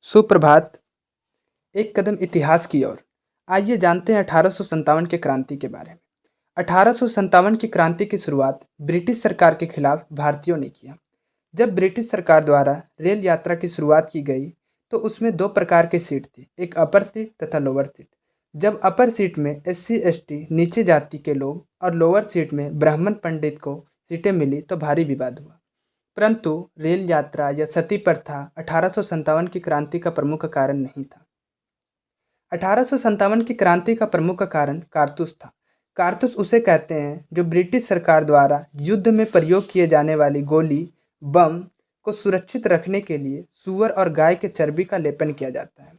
सुप्रभात। एक कदम इतिहास की ओर। आइए जानते हैं 1857 के क्रांति के बारे में। 1857 की क्रांति की शुरुआत ब्रिटिश सरकार के खिलाफ भारतीयों ने किया। जब ब्रिटिश सरकार द्वारा रेल यात्रा की शुरुआत की गई तो उसमें दो प्रकार की सीट थी, एक अपर सीट तथा लोअर सीट। जब अपर सीट में एससी एसटी नीचे जाति के लोग और लोअर सीट में ब्राह्मण पंडित को सीटें मिली तो भारी विवाद हुआ। परंतु रेल यात्रा या सती प्रथा 1857 की क्रांति का प्रमुख कारण नहीं था। 1857 की क्रांति का प्रमुख कारण कारतूस था। कारतूस उसे कहते हैं जो ब्रिटिश सरकार द्वारा युद्ध में प्रयोग किए जाने वाली गोली, बम को सुरक्षित रखने के लिए सूअर और गाय के चर्बी का लेपन किया जाता है।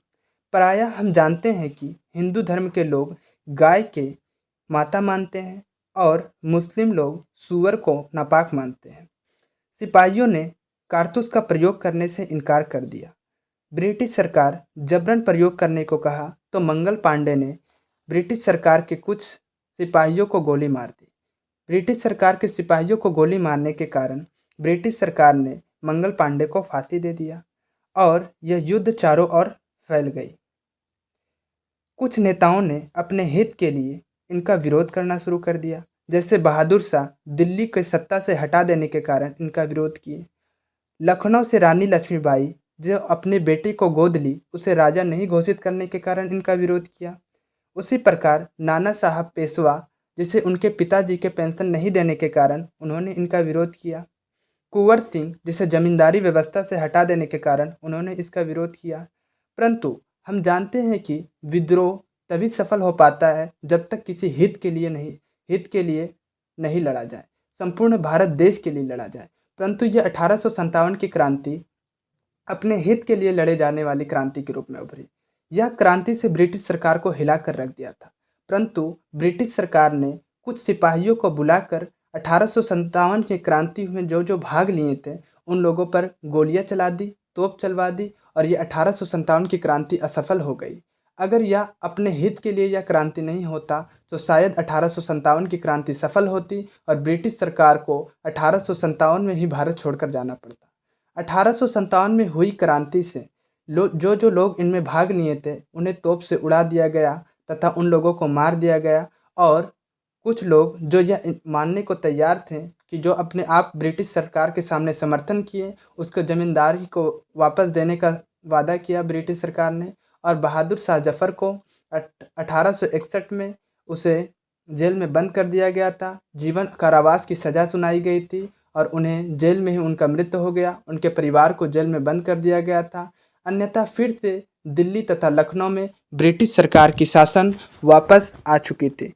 प्रायः हम जानते हैं कि हिंदू धर्म के लोग गाय के माता मानते हैं और मुस्लिम लोग सूअर को नापाक मानते हैं। सिपाहियों ने कारतूस का प्रयोग करने से इनकार कर दिया। ब्रिटिश सरकार जबरन प्रयोग करने को कहा तो मंगल पांडे ने ब्रिटिश सरकार के कुछ सिपाहियों को गोली मार दी। ब्रिटिश सरकार के सिपाहियों को गोली मारने के कारण ब्रिटिश सरकार ने मंगल पांडे को फांसी दे दिया और यह युद्ध चारों ओर फैल गई। कुछ नेताओं ने अपने हित के लिए इनका विरोध करना शुरू कर दिया, जैसे बहादुर शाह दिल्ली के सत्ता से हटा देने के कारण इनका विरोध किए। लखनऊ से रानी लक्ष्मीबाई जो अपने बेटे को गोद ली, उसे राजा नहीं घोषित करने के कारण इनका विरोध किया। उसी प्रकार नाना साहब पेशवा जिसे उनके पिताजी के पेंशन नहीं देने के कारण उन्होंने इनका विरोध किया। कुंवर सिंह जिसे जमींदारी व्यवस्था से हटा देने के कारण उन्होंने इसका विरोध किया। परंतु हम जानते हैं कि विद्रोह तभी सफल हो पाता है जब तक किसी हित के लिए नहीं लड़ा जाए, संपूर्ण भारत देश के लिए लड़ा जाए। परंतु यह 1857 की क्रांति अपने हित के लिए लड़े जाने वाली क्रांति के रूप में उभरी। यह क्रांति से ब्रिटिश सरकार को हिलाकर रख दिया था। परंतु ब्रिटिश सरकार ने कुछ सिपाहियों को बुलाकर 1857 की क्रांति में जो जो भाग लिए थे उन लोगों पर गोलियां चला दी, तोप चलवा दी और ये 1857 की क्रांति असफल हो गई। अगर यह अपने हित के लिए यह क्रांति नहीं होता तो शायद 1857 की क्रांति सफल होती और ब्रिटिश सरकार को 1857 में ही भारत छोड़कर जाना पड़ता। 1857 में हुई क्रांति से जो जो लोग इनमें भाग लिए थे उन्हें तोप से उड़ा दिया गया तथा उन लोगों को मार दिया गया। और कुछ लोग जो यह मानने को तैयार थे कि जो अपने आप ब्रिटिश सरकार के सामने समर्थन किए, उसको ज़मींदारी को वापस देने का वादा किया ब्रिटिश सरकार ने। और बहादुर शाह जफ़र को 1861 में उसे जेल में बंद कर दिया गया था। जीवन कारावास की सज़ा सुनाई गई थी और उन्हें जेल में ही उनका मृत्यु हो गया। उनके परिवार को जेल में बंद कर दिया गया था। अन्यथा फिर से दिल्ली तथा लखनऊ में ब्रिटिश सरकार की शासन वापस आ चुकी थी।